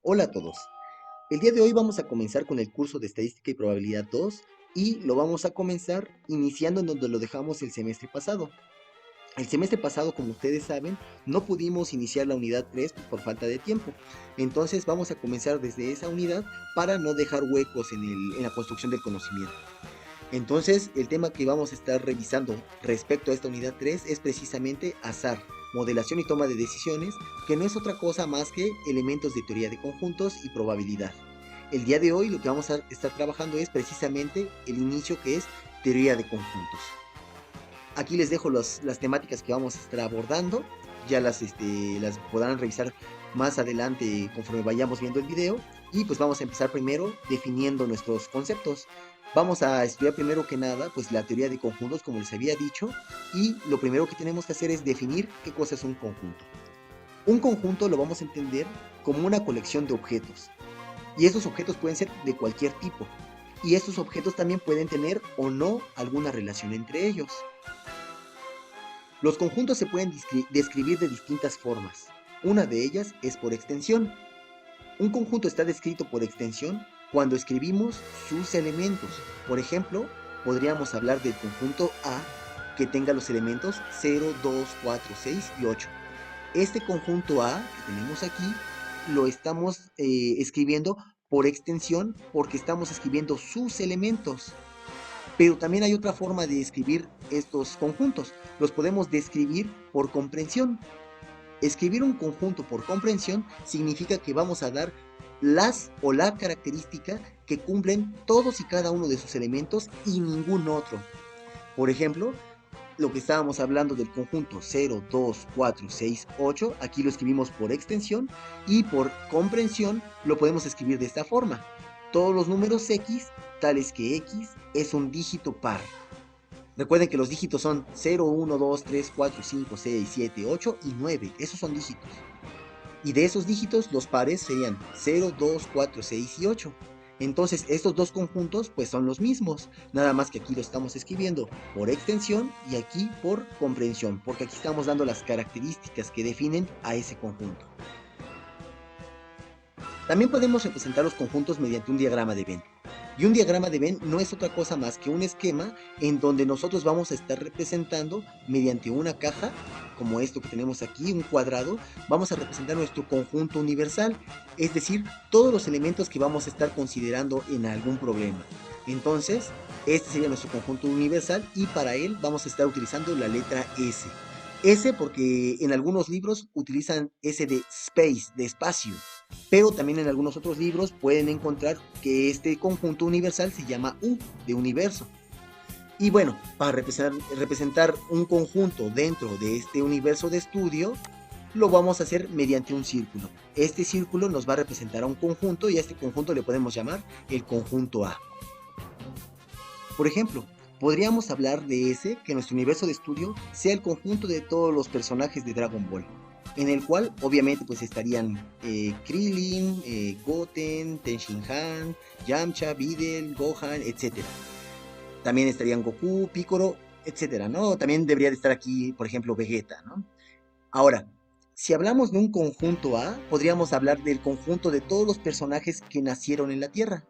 Hola a todos. El día de hoy vamos a comenzar con el curso de Estadística y Probabilidad 2 y lo vamos a comenzar iniciando en donde lo dejamos el semestre pasado. El semestre pasado, como ustedes saben, no pudimos iniciar la unidad 3 por falta de tiempo. Entonces vamos a comenzar desde esa unidad para no dejar huecos en la construcción del conocimiento. Entonces, el tema que vamos a estar revisando respecto a esta unidad 3 es precisamente azar, modelación y toma de decisiones, que no es otra cosa más que elementos de teoría de conjuntos y probabilidad. El día de hoy lo que vamos a estar trabajando es precisamente el inicio, que es teoría de conjuntos. Aquí les dejo las temáticas que vamos a estar abordando, ya las podrán revisar más adelante conforme vayamos viendo el video. Y pues vamos a empezar primero definiendo nuestros conceptos. Vamos a estudiar primero que nada pues la teoría de conjuntos, como les había dicho, y lo primero que tenemos que hacer es definir qué cosa es un conjunto. Un conjunto lo vamos a entender como una colección de objetos, y esos objetos pueden ser de cualquier tipo, y estos objetos también pueden tener o no alguna relación entre ellos. Los conjuntos se pueden describir de distintas formas. Una de ellas es por extensión. Un conjunto está descrito por extensión cuando escribimos sus elementos. Por ejemplo, podríamos hablar del conjunto A que tenga los elementos 0, 2, 4, 6 y 8. Este conjunto A que tenemos aquí lo estamos escribiendo por extensión porque estamos escribiendo sus elementos. Pero también hay otra forma de escribir estos conjuntos. Los podemos describir por comprensión. Escribir un conjunto por comprensión significa que vamos a dar las o la característica que cumplen todos y cada uno de sus elementos y ningún otro. Por ejemplo, lo que estábamos hablando del conjunto 0, 2, 4, 6, 8, aquí lo escribimos por extensión, y por comprensión lo podemos escribir de esta forma. Todos los números x, tales que x es un dígito par. Recuerden que los dígitos son 0, 1, 2, 3, 4, 5, 6, 7, 8 y 9. Esos son dígitos. Y de esos dígitos, los pares serían 0, 2, 4, 6 y 8. Entonces, estos dos conjuntos pues son los mismos. Nada más que aquí lo estamos escribiendo por extensión y aquí por comprensión, porque aquí estamos dando las características que definen a ese conjunto. También podemos representar los conjuntos mediante un diagrama de Venn. Y un diagrama de Venn no es otra cosa más que un esquema en donde nosotros vamos a estar representando mediante una caja, como esto que tenemos aquí, un cuadrado, vamos a representar nuestro conjunto universal, es decir, todos los elementos que vamos a estar considerando en algún problema. Entonces, este sería nuestro conjunto universal y para él vamos a estar utilizando la letra S. S porque en algunos libros utilizan S de space, de espacio, pero también en algunos otros libros pueden encontrar que este conjunto universal se llama U, de universo. Y bueno, para representar un conjunto dentro de este universo de estudio, lo vamos a hacer mediante un círculo. Este círculo nos va a representar a un conjunto y a este conjunto le podemos llamar el conjunto A. Por ejemplo, podríamos hablar de ese, que nuestro universo de estudio sea el conjunto de todos los personajes de Dragon Ball, en el cual obviamente pues estarían Krillin, Goten, Tenshinhan, Yamcha, Videl, Gohan, etc. También estarían Goku, Piccolo, etc., ¿no? También debería de estar aquí, por ejemplo, Vegeta, ¿no? Ahora, si hablamos de un conjunto A, podríamos hablar del conjunto de todos los personajes que nacieron en la Tierra.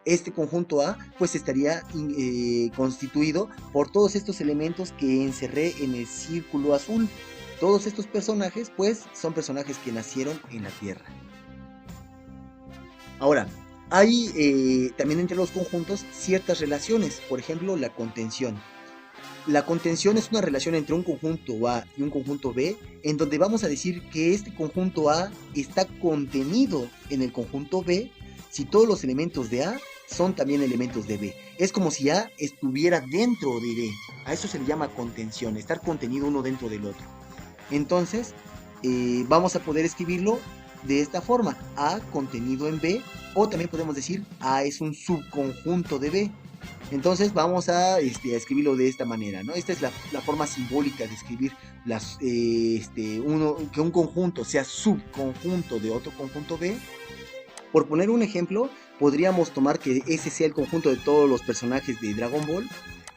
Este conjunto A pues estaría constituido por todos estos elementos que encerré en el círculo azul. Todos estos personajes pues son personajes que nacieron en la Tierra. Ahora, hay también entre los conjuntos ciertas relaciones, por ejemplo la contención. La contención es una relación entre un conjunto A y un conjunto B, en donde vamos a decir que este conjunto A está contenido en el conjunto B si todos los elementos de A son también elementos de B. Es como si A estuviera dentro de B. A eso se le llama contención, estar contenido uno dentro del otro. Entonces, vamos a poder escribirlo de esta forma: A contenido en B, o también podemos decir A es un subconjunto de B. Entonces vamos a escribirlo de esta manera, ¿no? Esta es la forma simbólica de escribir que un conjunto sea subconjunto de otro conjunto B. Por poner un ejemplo, podríamos tomar que ese sea el conjunto de todos los personajes de Dragon Ball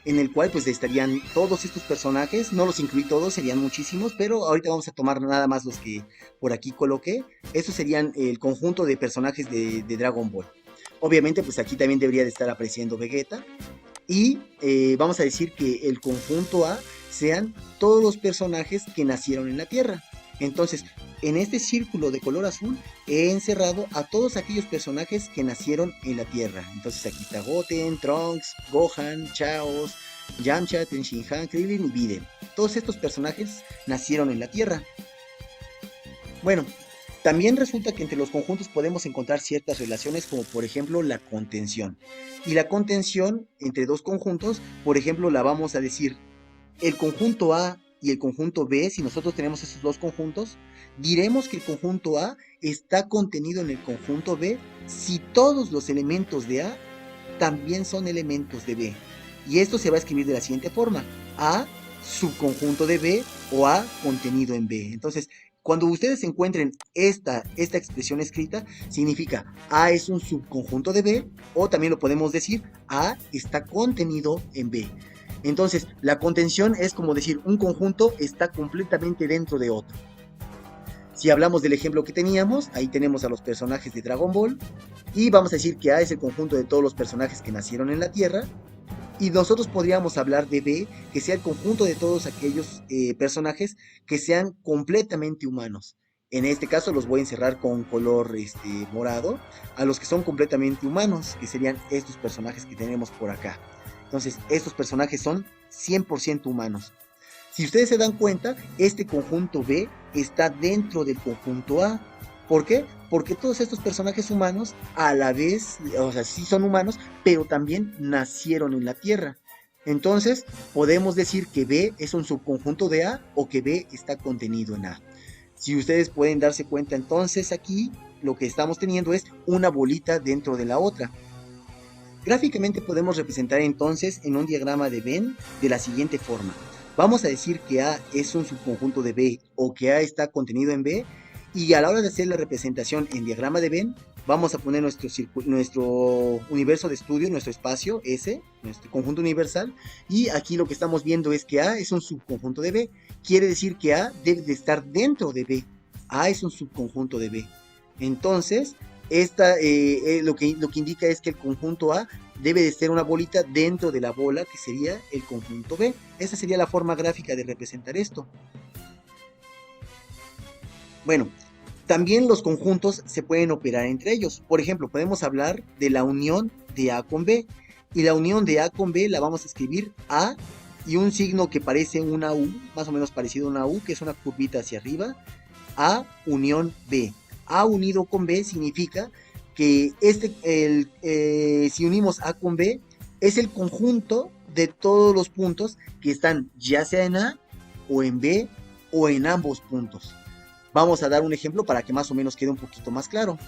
en el cual pues estarían todos estos personajes, no los incluí todos, serían muchísimos, pero ahorita vamos a tomar nada más los que por aquí coloqué. Estos serían el conjunto de personajes de Dragon Ball. Obviamente pues aquí también debería de estar apareciendo Vegeta. Y vamos a decir que el conjunto A sean todos los personajes que nacieron en la Tierra. Entonces, en este círculo de color azul he encerrado a todos aquellos personajes que nacieron en la Tierra. Entonces aquí está Goten, Trunks, Gohan, Chaos, Yamcha, Tenshinhan, Krillin y Videl. Todos estos personajes nacieron en la Tierra. Bueno, también resulta que entre los conjuntos podemos encontrar ciertas relaciones como por ejemplo la contención. Y la contención entre dos conjuntos, por ejemplo, la vamos a decir el conjunto A y el conjunto B, si nosotros tenemos esos dos conjuntos, diremos que el conjunto A está contenido en el conjunto B si todos los elementos de A también son elementos de B. Y esto se va a escribir de la siguiente forma: A subconjunto de B o A contenido en B. Entonces, cuando ustedes encuentren esta expresión escrita, significa A es un subconjunto de B, o también lo podemos decir A está contenido en B. Entonces, la contención es como decir un conjunto está completamente dentro de otro. Si hablamos del ejemplo que teníamos, ahí tenemos a los personajes de Dragon Ball, y vamos a decir que A es el conjunto de todos los personajes que nacieron en la Tierra, y nosotros podríamos hablar de B, que sea el conjunto de todos aquellos personajes que sean completamente humanos. En este caso los voy a encerrar con color morado, a los que son completamente humanos, que serían estos personajes que tenemos por acá. Entonces, estos personajes son 100% humanos. Si ustedes se dan cuenta, este conjunto B está dentro del conjunto A. ¿Por qué? Porque todos estos personajes humanos a la vez, o sea, sí son humanos, pero también nacieron en la Tierra. Entonces, podemos decir que B es un subconjunto de A o que B está contenido en A. Si ustedes pueden darse cuenta, entonces aquí lo que estamos teniendo es una bolita dentro de la otra. Gráficamente podemos representar entonces en un diagrama de Venn de la siguiente forma. Vamos a decir que A es un subconjunto de B o que A está contenido en B, y a la hora de hacer la representación en diagrama de Venn vamos a poner nuestro universo de estudio, nuestro espacio S, nuestro conjunto universal, y aquí lo que estamos viendo es que A es un subconjunto de B, quiere decir que A debe de estar dentro de B. A es un subconjunto de B. Entonces, lo que indica es que el conjunto A debe de ser una bolita dentro de la bola que sería el conjunto B. Esa sería la forma gráfica de representar esto. Bueno, también los conjuntos se pueden operar entre ellos. Por ejemplo, podemos hablar de la unión de A con B. Y la unión de A con B la vamos a escribir A y un signo que parece una U, más o menos parecido a una U, que es una curvita hacia arriba. A unión B. A unido con B significa que si unimos A con B, es el conjunto de todos los puntos que están ya sea en A o en B o en ambos puntos. Vamos a dar un ejemplo para que más o menos quede un poquito más claro.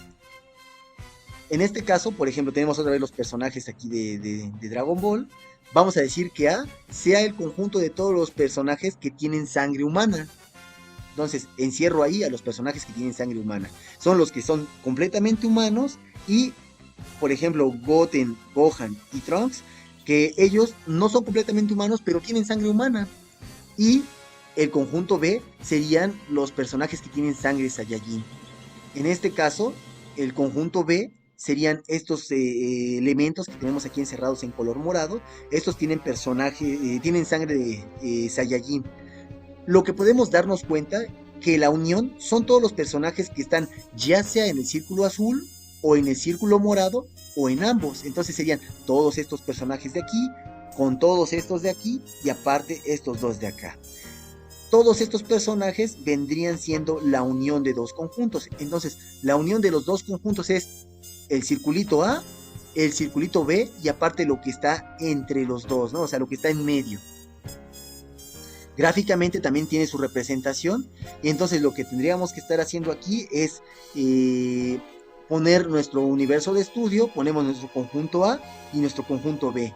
En este caso, por ejemplo, tenemos otra vez los personajes aquí de Dragon Ball. Vamos a decir que A sea el conjunto de todos los personajes que tienen sangre humana. Entonces, encierro ahí a los personajes que tienen sangre humana. Son los que son completamente humanos y, por ejemplo, Goten, Gohan y Trunks, que ellos no son completamente humanos, pero tienen sangre humana. Y el conjunto B serían los personajes que tienen sangre Saiyajin. En este caso, el conjunto B serían estos elementos que tenemos aquí encerrados en color morado. Estos tienen tienen sangre de Saiyajin. Lo que podemos darnos cuenta que la unión son todos los personajes que están ya sea en el círculo azul o en el círculo morado o en ambos. Entonces serían todos estos personajes de aquí con todos estos de aquí y aparte estos dos de acá. Todos estos personajes vendrían siendo la unión de dos conjuntos. Entonces, la unión de los dos conjuntos es el circulito A, el circulito B y aparte lo que está entre los dos, ¿no? O sea, lo que está en medio. Gráficamente también tiene su representación. Y entonces lo que tendríamos que estar haciendo aquí es poner nuestro universo de estudio, ponemos nuestro conjunto A y nuestro conjunto B.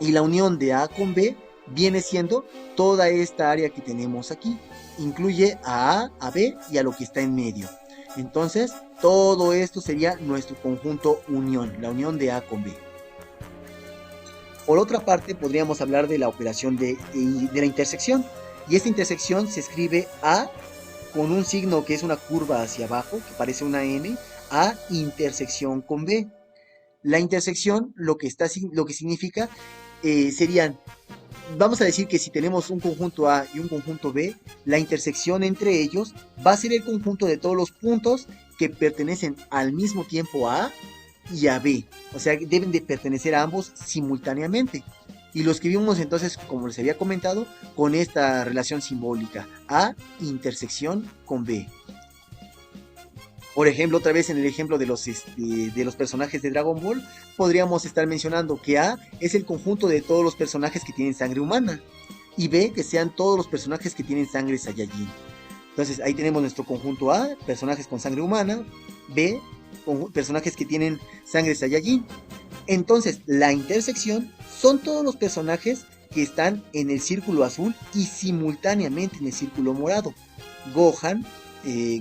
Y la unión de A con B viene siendo toda esta área que tenemos aquí. Incluye a B y a lo que está en medio. Entonces, todo esto sería nuestro conjunto unión, la unión de A con B. Por otra parte, podríamos hablar de la operación de la intersección. Y esta intersección se escribe A con un signo que es una curva hacia abajo, que parece una N, A intersección con B. La intersección lo que significa serían, vamos a decir que si tenemos un conjunto A y un conjunto B, la intersección entre ellos va a ser el conjunto de todos los puntos que pertenecen al mismo tiempo a A y a B. O sea, deben de pertenecer a ambos simultáneamente. Y lo escribimos entonces, como les había comentado, con esta relación simbólica, A intersección con B. Por ejemplo, otra vez en el ejemplo de los personajes de Dragon Ball, podríamos estar mencionando que A es el conjunto de todos los personajes que tienen sangre humana y B que sean todos los personajes que tienen sangre Saiyajin. Entonces ahí tenemos nuestro conjunto A, personajes con sangre humana, B, personajes que tienen sangre Saiyajin. Entonces la intersección son todos los personajes que están en el círculo azul y simultáneamente en el círculo morado. Gohan,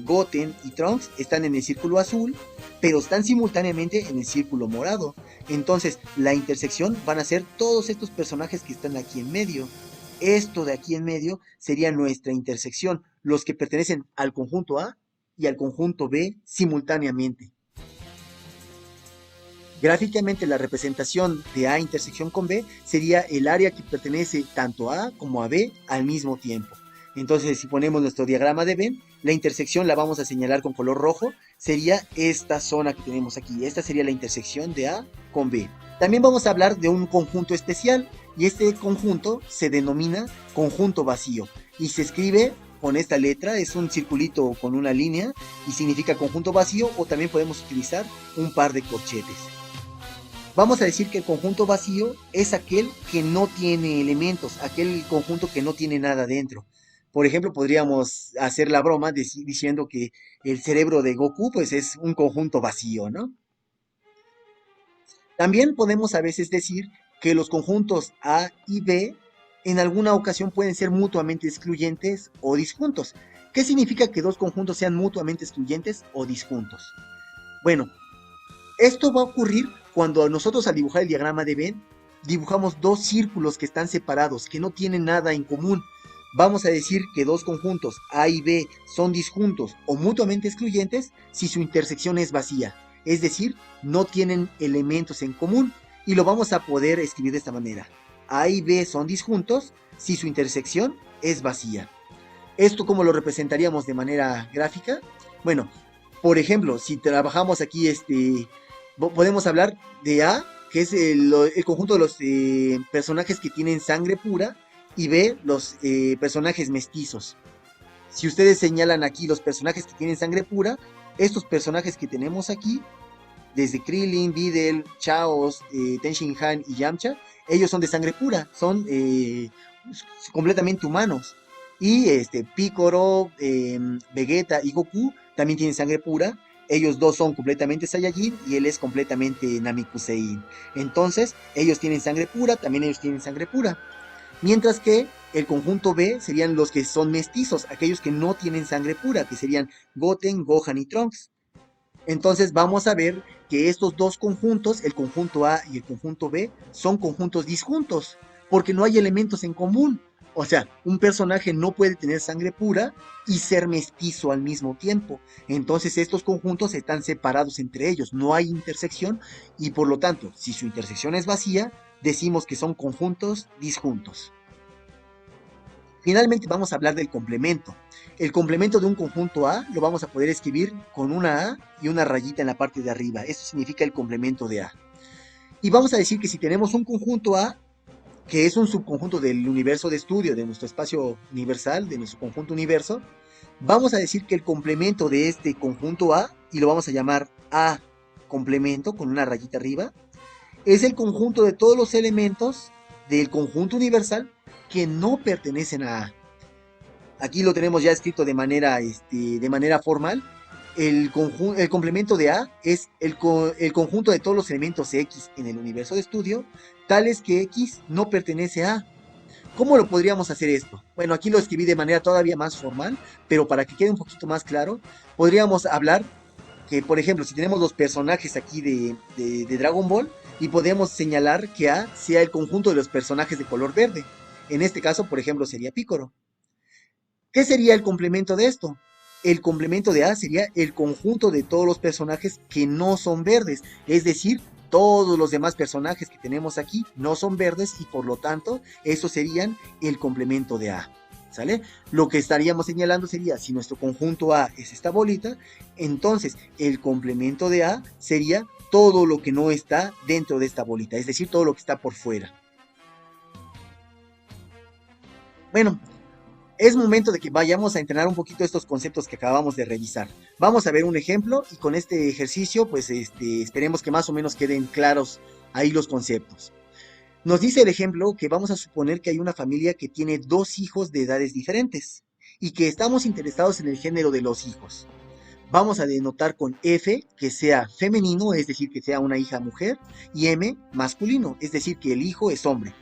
Goten y Trunks están en el círculo azul, pero están simultáneamente en el círculo morado. Entonces, la intersección van a ser todos estos personajes que están aquí en medio. Esto de aquí en medio sería nuestra intersección, los que pertenecen al conjunto A y al conjunto B simultáneamente. Gráficamente la representación de A intersección con B sería el área que pertenece tanto a A como a B al mismo tiempo. Entonces, si ponemos nuestro diagrama de Venn, la intersección la vamos a señalar con color rojo, sería esta zona que tenemos aquí. Esta sería la intersección de A con B. También vamos a hablar de un conjunto especial, y este conjunto se denomina conjunto vacío, y se escribe con esta letra, es un circulito con una línea, y significa conjunto vacío, o también podemos utilizar un par de corchetes. Vamos a decir que el conjunto vacío es aquel que no tiene elementos, aquel conjunto que no tiene nada dentro. Por ejemplo, podríamos hacer la broma diciendo que el cerebro de Goku pues es un conjunto vacío, ¿no? También podemos a veces decir que los conjuntos A y B en alguna ocasión pueden ser mutuamente excluyentes o disjuntos. ¿Qué significa que dos conjuntos sean mutuamente excluyentes o disjuntos? Bueno, esto va a ocurrir cuando nosotros al dibujar el diagrama de Venn dibujamos dos círculos que están separados, que no tienen nada en común. Vamos a decir que dos conjuntos A y B son disjuntos o mutuamente excluyentes si su intersección es vacía, es decir, no tienen elementos en común, y lo vamos a poder escribir de esta manera. A y B son disjuntos si su intersección es vacía. ¿Esto cómo lo representaríamos de manera gráfica? Bueno, por ejemplo, si trabajamos aquí podemos hablar de A, que es el conjunto de los personajes que tienen sangre pura, y B, los personajes mestizos. Si ustedes señalan aquí los personajes que tienen sangre pura, estos personajes que tenemos aquí, desde Krillin, Videl, Chaos, Ten Shin Han y Yamcha, ellos son de sangre pura, son completamente humanos. Y Piccolo, Vegeta y Goku también tienen sangre pura. Ellos dos son completamente Saiyajin y él es completamente Namekusein. Entonces, ellos tienen sangre pura, también ellos tienen sangre pura. Mientras que el conjunto B serían los que son mestizos, aquellos que no tienen sangre pura, que serían Goten, Gohan y Trunks. Entonces vamos a ver que estos dos conjuntos, el conjunto A y el conjunto B, son conjuntos disjuntos, porque no hay elementos en común. O sea, un personaje no puede tener sangre pura y ser mestizo al mismo tiempo. Entonces estos conjuntos están separados entre ellos, no hay intersección, y por lo tanto, si su intersección es vacía, decimos que son conjuntos disjuntos. Finalmente vamos a hablar del complemento. El complemento de un conjunto A lo vamos a poder escribir con una A y una rayita en la parte de arriba. Eso significa el complemento de A. Y vamos a decir que si tenemos un conjunto A, que es un subconjunto del universo de estudio, de nuestro espacio universal, de nuestro conjunto universo, vamos a decir que el complemento de este conjunto A, y lo vamos a llamar A complemento con una rayita arriba, es el conjunto de todos los elementos del conjunto universal que no pertenecen a A. Aquí lo tenemos ya escrito de manera formal. El complemento de A es el conjunto de todos los elementos X en el universo de estudio, tales que X no pertenece a A. ¿Cómo lo podríamos hacer esto? Bueno, aquí lo escribí de manera todavía más formal, pero para que quede un poquito más claro, podríamos hablar que, por ejemplo, si tenemos los personajes aquí de Dragon Ball, y podemos señalar que A sea el conjunto de los personajes de color verde. En este caso, por ejemplo, sería Piccolo. ¿Qué sería el complemento de esto? El complemento de A sería el conjunto de todos los personajes que no son verdes, es decir, todos los demás personajes que tenemos aquí no son verdes y por lo tanto, esos serían el complemento de A. ¿Sale? Lo que estaríamos señalando sería, si nuestro conjunto A es esta bolita, entonces el complemento de A sería todo lo que no está dentro de esta bolita, es decir, todo lo que está por fuera. Bueno, es momento de que vayamos a entrenar un poquito estos conceptos que acabamos de revisar. Vamos a ver un ejemplo y con este ejercicio, pues esperemos que más o menos queden claros ahí los conceptos. Nos dice el ejemplo que vamos a suponer que hay una familia que tiene dos hijos de edades diferentes y que estamos interesados en el género de los hijos. Vamos a denotar con F que sea femenino, es decir, que sea una hija mujer, y M masculino, es decir, que el hijo es hombre.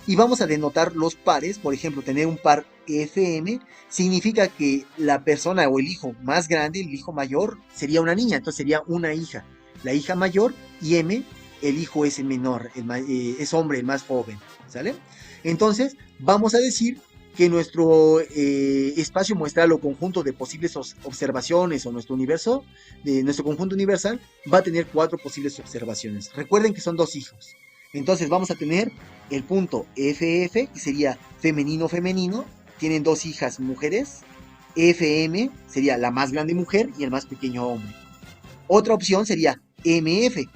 Y vamos a denotar los pares, por ejemplo, tener un par FM significa que la persona o el hijo más grande, el hijo mayor, sería una niña, entonces sería una hija. La hija mayor y M, el hijo es el menor, es hombre, el más joven, ¿sale? Entonces, vamos a decir que nuestro espacio muestral o conjunto de posibles observaciones o nuestro universo, de nuestro conjunto universal, va a tener 4 posibles observaciones. Recuerden que son 2 hijos. Entonces vamos a tener el punto FF, que sería femenino-femenino, tienen 2 hijas mujeres. FM sería la más grande mujer y el más pequeño hombre. Otra opción sería MF,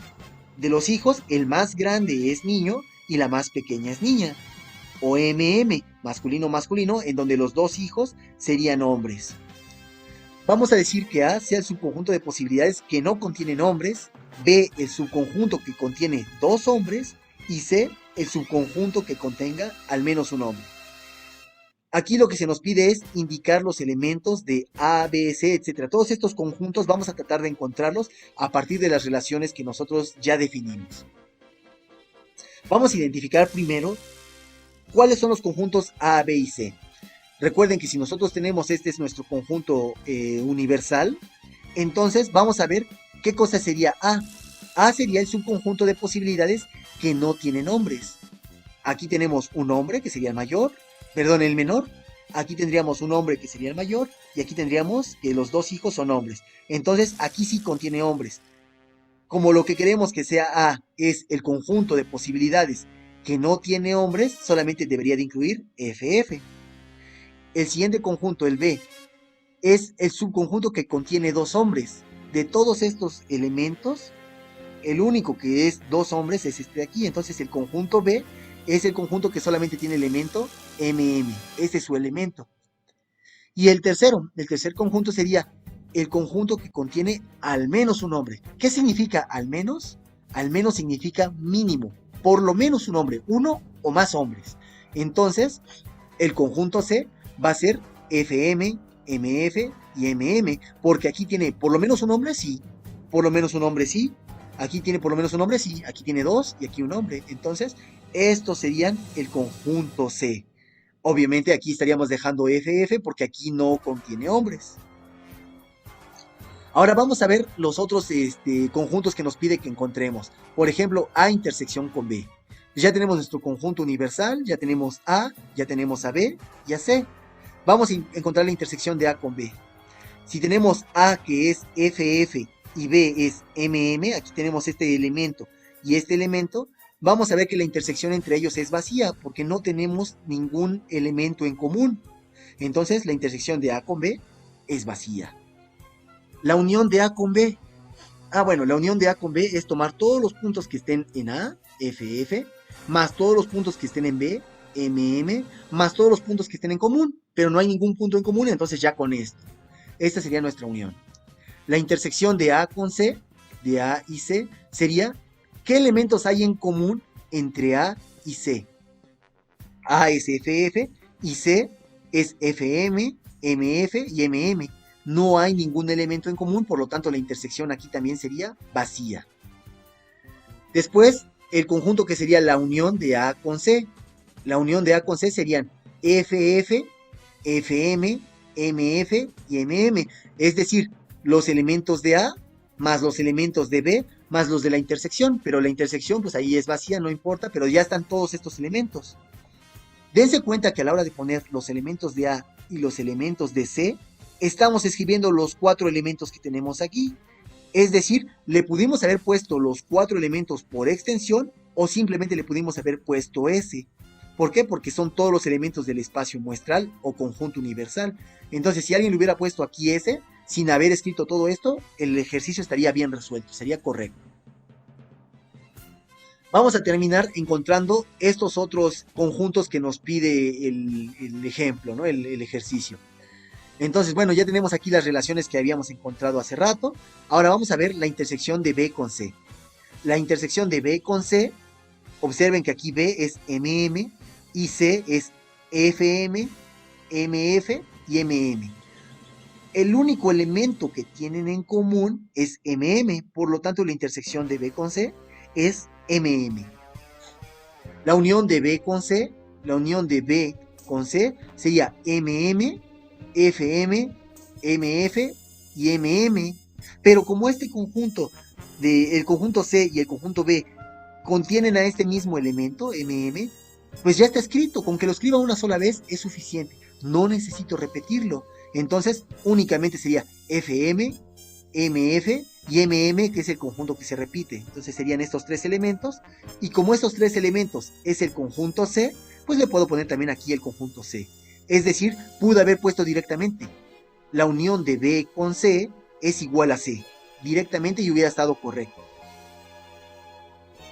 de los hijos el más grande es niño y la más pequeña es niña. O MM, masculino-masculino, en donde los 2 hijos serían hombres. Vamos a decir que A sea el subconjunto de posibilidades que no contienen hombres, B el subconjunto que contiene 2 hombres y C el subconjunto que contenga al menos un hombre. Aquí lo que se nos pide es indicar los elementos de A, B, C, etc. Todos estos conjuntos vamos a tratar de encontrarlos a partir de las relaciones que nosotros ya definimos. Vamos a identificar primero cuáles son los conjuntos A, B y C. Recuerden que si nosotros tenemos este es nuestro conjunto universal, entonces vamos a ver qué cosa sería A. A sería el subconjunto de posibilidades que no tienen nombres. Aquí tenemos un hombre que sería el mayor, perdón, el menor. Aquí tendríamos un hombre que sería el mayor y aquí tendríamos que los 2 hijos son hombres. Entonces aquí sí contiene hombres. Como lo que queremos que sea A es el conjunto de posibilidades que no tiene hombres, solamente debería de incluir FF. El siguiente conjunto, el B, es el subconjunto que contiene 2 hombres. De todos estos elementos, el único que es 2 hombres es este de aquí. Entonces el conjunto B es el conjunto que solamente tiene elemento MM. Ese es su elemento. Y el tercer conjunto sería el conjunto que contiene al menos un hombre. ¿Qué significa al menos? Al menos significa mínimo. Por lo menos un hombre, uno o más hombres. Entonces, el conjunto C va a ser FM, MF y MM, porque aquí tiene por lo menos un hombre, sí, por lo menos un hombre, sí, aquí tiene por lo menos un hombre, sí, aquí tiene 2 y aquí un hombre. Entonces, estos serían el conjunto C. Obviamente aquí estaríamos dejando FF porque aquí no contiene hombres. Ahora vamos a ver los otros conjuntos que nos pide que encontremos. Por ejemplo, A intersección con B. Ya tenemos nuestro conjunto universal, ya tenemos A, ya tenemos a B y a C. Vamos a encontrar la intersección de A con B. Si tenemos A que es FF y B es MM, aquí tenemos este elemento y este elemento, vamos a ver que la intersección entre ellos es vacía porque no tenemos ningún elemento en común. Entonces la intersección de A con B es vacía. La unión de A con B. Bueno, la unión de A con B es tomar todos los puntos que estén en A, FF, más todos los puntos que estén en B, MM, más todos los puntos que estén en común, pero no hay ningún punto en común, entonces ya con esto. Esta sería nuestra unión. La intersección de A con C, de A y C, sería ¿qué elementos hay en común entre A y C? A es FF y C es FM, MF y MM. No hay ningún elemento en común, por lo tanto la intersección aquí también sería vacía. Después, el conjunto que sería la unión de A con C. La unión de A con C serían FF, FM, MF y MM. Es decir, los elementos de A más los elementos de B, más los de la intersección, pero la intersección pues ahí es vacía, no importa, pero ya están todos estos elementos. Dense cuenta que a la hora de poner los elementos de A y los elementos de C, estamos escribiendo los 4 elementos que tenemos aquí. Es decir, le pudimos haber puesto los 4 elementos por extensión o simplemente le pudimos haber puesto S. ¿Por qué? Porque son todos los elementos del espacio muestral o conjunto universal. Entonces, si alguien le hubiera puesto aquí S, sin haber escrito todo esto, el ejercicio estaría bien resuelto, sería correcto. Vamos a terminar encontrando estos otros conjuntos que nos pide el ejemplo, ¿no? el ejercicio. Entonces, bueno, ya tenemos aquí las relaciones que habíamos encontrado hace rato. Ahora vamos a ver la intersección de B con C. La intersección de B con C, observen que aquí B es MM y C es FM, MF y MM. El único elemento que tienen en común es MM, por lo tanto la intersección de B con C es MM. La unión de B con C, la unión de B con C sería MM, FM, MF y MM. Pero como este conjunto, el conjunto C y el conjunto B contienen a este mismo elemento, MM, pues ya está escrito. Con que lo escriba una sola vez es suficiente. No necesito repetirlo. Entonces únicamente sería FM, MF y MM, que es el conjunto que se repite. Entonces serían estos 3 elementos. Y como estos 3 elementos es el conjunto C, pues le puedo poner también aquí el conjunto C. Es decir, pude haber puesto directamente la unión de B con C es igual a C. Directamente y hubiera estado correcto.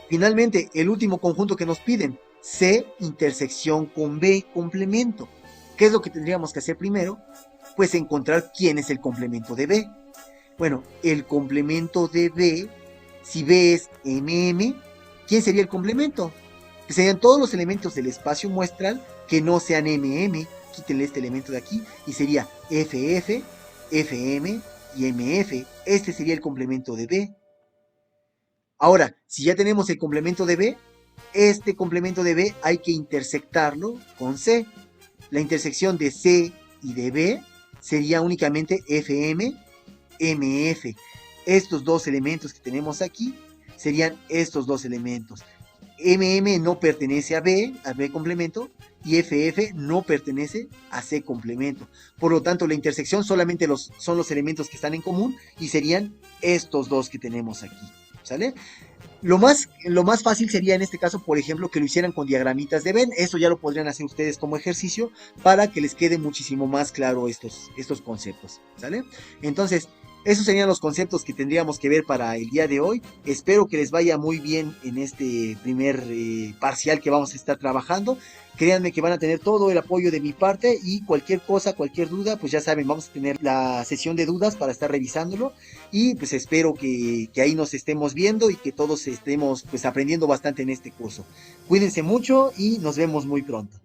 Finalmente, el último conjunto que nos piden, C intersección con B complemento. ¿Qué es lo que tendríamos que hacer primero? Pues encontrar quién es el complemento de B. Bueno, el complemento de B, si B es MM, ¿quién sería el complemento? Que serían todos los elementos del espacio muestral que no sean MM. Quítenle este elemento de aquí y sería FF, FM y MF. Este sería el complemento de B. Ahora, si ya tenemos el complemento de B, este complemento de B hay que intersectarlo con C. La intersección de C y de B sería únicamente FM, MF. Estos dos elementos que tenemos aquí serían estos dos elementos. MM no pertenece a B complemento, y FF no pertenece a C complemento. Por lo tanto, la intersección solamente son los elementos que están en común y serían estos dos que tenemos aquí. ¿Sale? Lo más fácil sería en este caso, por ejemplo, que lo hicieran con diagramitas de Venn. Eso ya lo podrían hacer ustedes como ejercicio para que les quede muchísimo más claro estos conceptos. ¿Sale? Entonces, esos serían los conceptos que tendríamos que ver para el día de hoy. Espero que les vaya muy bien en este primer parcial que vamos a estar trabajando. Créanme que van a tener todo el apoyo de mi parte y cualquier cosa, cualquier duda, pues ya saben, vamos a tener la sesión de dudas para estar revisándolo y pues espero que ahí nos estemos viendo y que todos estemos pues aprendiendo bastante en este curso. Cuídense mucho y nos vemos muy pronto.